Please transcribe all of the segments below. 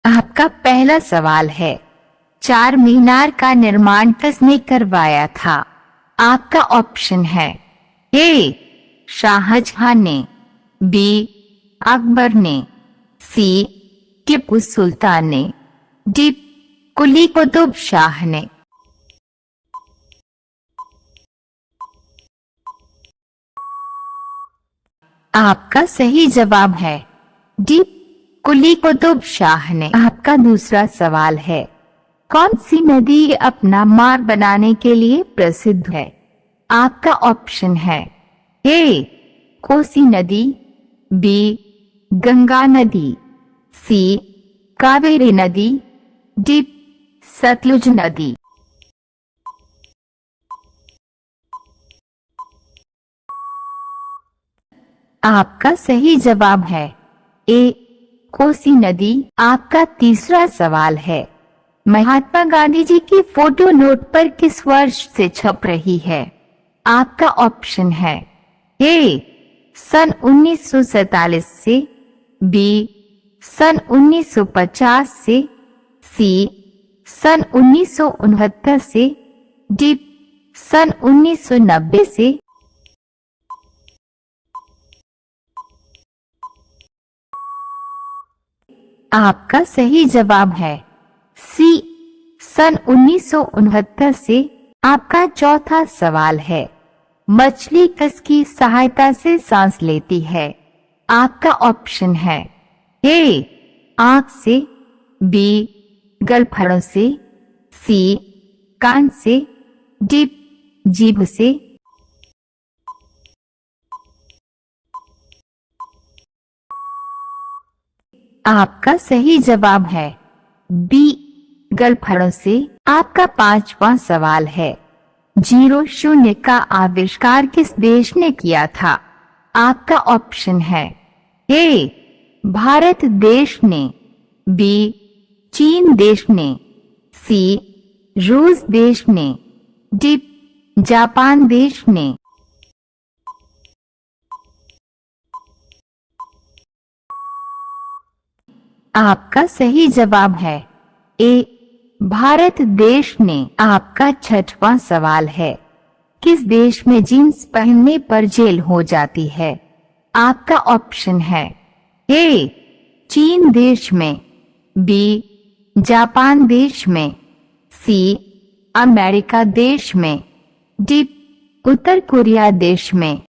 आपका पहला सवाल है, चार मीनार का निर्माण किसने करवाया था? आपका ऑप्शन है ए शाहजहां ने, बी अकबर ने, सी टीपू सुल्तान ने, डी कुली कुतुब शाह ने। आपका सही जवाब है डी कुली कुतुब शाह ने। आपका दूसरा सवाल है, कौन सी नदी अपना मार्ग बनाने के लिए प्रसिद्ध है? आपका ऑप्शन है ए कोसी नदी, बी गंगा नदी, सी कावेरी नदी, डी सतलुज नदी। आपका सही जवाब है ए कोसी नदी। आपका तीसरा सवाल है, महात्मा गांधी जी की फोटो नोट पर किस वर्ष से छप रही है? आपका ऑप्शन है ए सन 1947 से, बी सन 1950 से, सी सन 1969 से, डी सन 1990 से। आपका सही जवाब है सी सन 1969 से। आपका चौथा सवाल है, मछली किसकी सहायता से सांस लेती है? आपका ऑप्शन है ए आंख से, बी गलफड़ों से, सी कान से, डी जीभ से। आपका सही जवाब है बी गलफड़ों से। आपका पांचवा सवाल है, 0 का आविष्कार किस देश ने किया था? आपका ऑप्शन है ए भारत देश ने, बी चीन देश ने, सी रूस देश ने, डी जापान देश ने। आपका सही जवाब है ए भारत देश ने। आपका छठवां सवाल है, किस देश में जींस पहनने पर जेल हो जाती है? आपका ऑप्शन है ए चीन देश में, बी जापान देश में, सी अमेरिका देश में, डी उत्तर कोरिया देश में।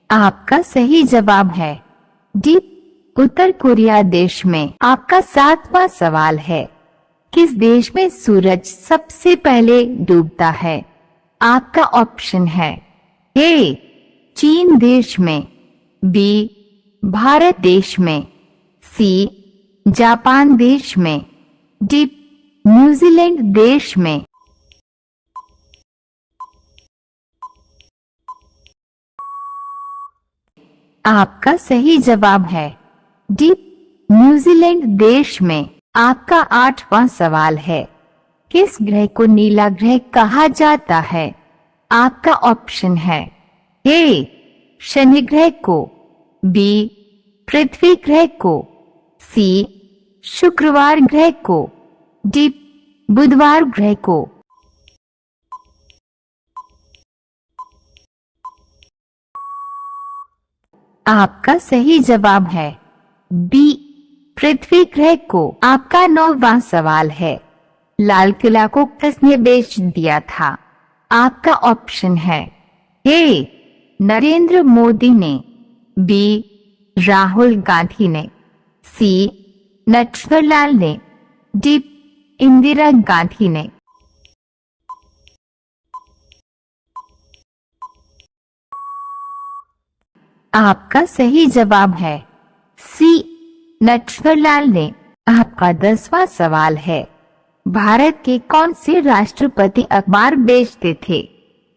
आपका सही जवाब है डी उत्तर कोरिया देश में। आपका सातवां सवाल है, किस देश में सूरज सबसे पहले डूबता है? आपका ऑप्शन है ए चीन देश में, बी भारत देश में, सी जापान देश में, डी न्यूजीलैंड देश में। आपका सही जवाब है डी न्यूजीलैंड देश में। आपका आठवां सवाल है, किस ग्रह को नीला ग्रह कहा जाता है? आपका ऑप्शन है ए शनि ग्रह को, बी पृथ्वी ग्रह को, सी शुक्रवार ग्रह को, डी बुधवार ग्रह को। आपका सही जवाब है बी पृथ्वी ग्रह को। आपका नौवां सवाल है, लाल किला को किसने बेच दिया था? आपका ऑप्शन है ए नरेंद्र मोदी ने, बी राहुल गांधी ने, सी नटवरलाल ने, डी इंदिरा गांधी ने। आपका सही जवाब है सी नटवरलाल ने। आपका 10वां सवाल है, भारत के कौन से राष्ट्रपति अखबार बेचते थे?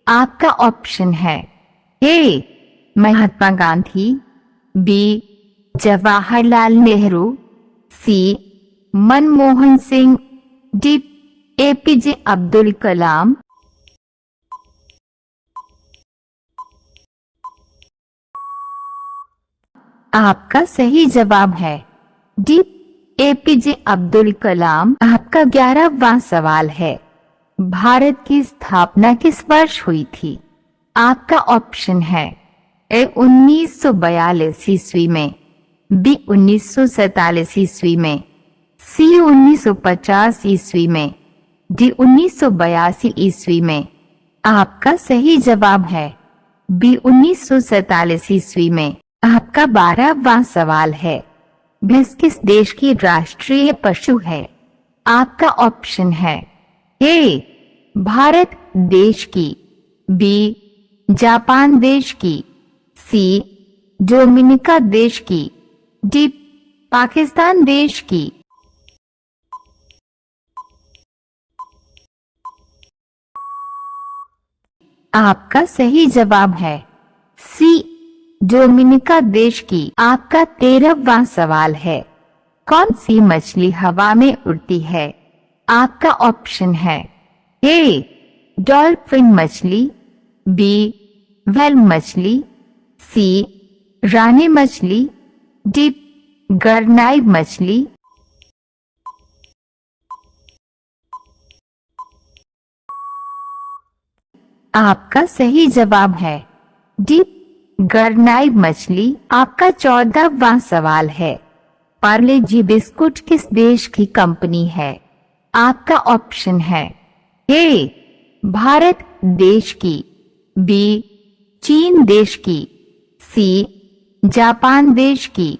आपका ऑप्शन है ए महात्मा गांधी, बी जवाहरलाल नेहरू, सी मनमोहन सिंह, डी एपीजे अब्दुल कलाम। आपका सही जवाब है डी एपीजे अब्दुल कलाम। आपका 11वां सवाल है, भारत की स्थापना किस वर्ष हुई थी? आपका ऑप्शन है ए 1942 ईस्वी में, बी 1947 ईस्वी में, सी 1950 ईस्वी में, डी 1982 ईस्वी में। आपका सही जवाब है बी 1947 ईस्वी में। आपका 12वां सवाल है, भैंस किस देश की राष्ट्रीय पशु है? आपका ऑप्शन है ए भारत देश की, बी जापान देश की, सी डोमिनिका देश की, डी पाकिस्तान देश की। आपका सही जवाब है सी डोमिनिका देश की। आपका 13वां सवाल है, कौन सी मछली हवा में उड़ती है? आपका ऑप्शन है ए डॉल्फिन मछली, बी व्हेल मछली, सी रानी मछली, डी गरनाई मछली। आपका सही जवाब है डी गरनाई मछली। आपका 14वां सवाल है, पार्ले जी बिस्कुट किस देश की कंपनी है? आपका ऑप्शन है ए भारत देश की, बी चीन देश की, सी जापान देश की,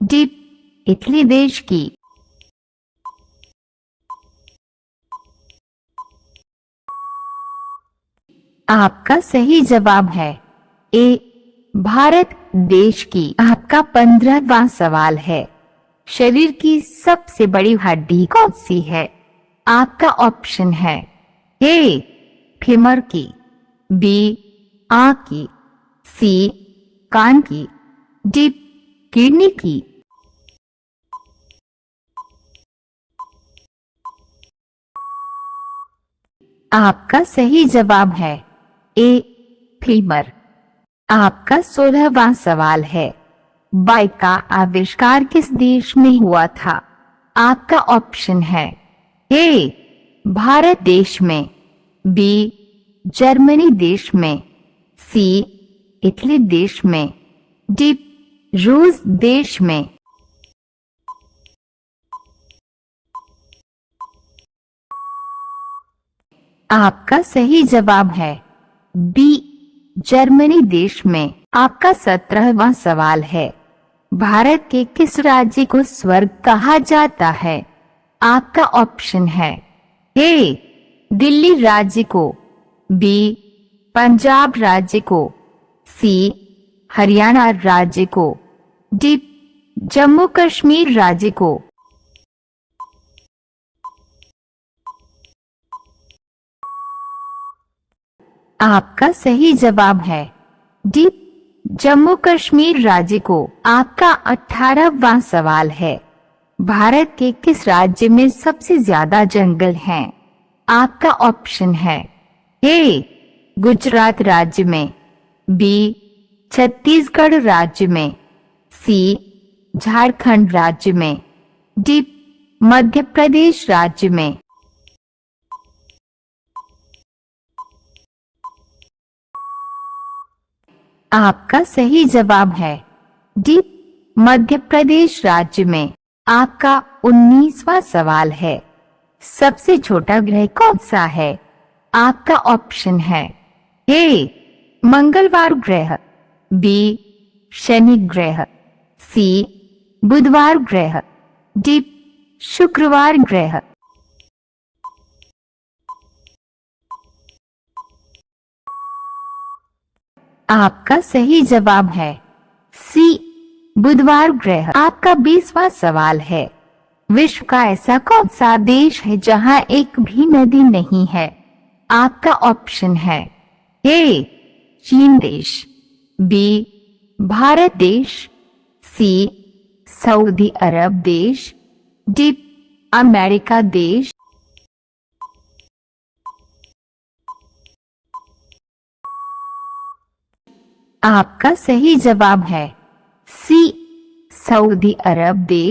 डी इटली देश की। आपका सही जवाब है ए भारत देश की। आपका 15वां सवाल है, शरीर की सबसे बड़ी हड्डी कौन सी है? आपका ऑप्शन है ए फीमर की, बी आंख की, सी कान की, डी किडनी की। आपका सही जवाब है ए फीमर। आपका 16वां सवाल है, बाइक का आविष्कार किस देश में हुआ था? आपका ऑप्शन है ए भारत देश में, बी जर्मनी देश में, सी इटली देश में, डी रूस देश में। आपका सही जवाब है बी जर्मनी देश में। आपका 17वां सवाल है, भारत के किस राज्य को स्वर्ग कहा जाता है? आपका ऑप्शन है ए दिल्ली राज्य को, बी पंजाब राज्य को, सी हरियाणा राज्य को, डी जम्मू कश्मीर राज्य को। आपका सही जवाब है डी जम्मू कश्मीर राज्य को। आपका 18वां सवाल है, भारत के किस राज्य में सबसे ज्यादा जंगल हैं? आपका ऑप्शन है ए गुजरात राज्य में, बी छत्तीसगढ़ राज्य में, सी झारखंड राज्य में, डी मध्य प्रदेश राज्य में। आपका सही जवाब है डी मध्य प्रदेश राज्य में। आपका 19वां सवाल है, सबसे छोटा ग्रह कौन सा है? आपका ऑप्शन है ए मंगलवार ग्रह, बी शनि ग्रह, सी बुधवार ग्रह, डी शुक्रवार ग्रह। आपका सही जवाब है सी बुधवार ग्रह। आपका 20वां सवाल है, विश्व का ऐसा कौन सा देश है जहां एक भी नदी नहीं है? आपका ऑप्शन है ए चीन देश, बी भारत देश, सी सऊदी अरब देश, डी अमेरिका देश। आपका सही जवाब है सी सऊदी अरब देश।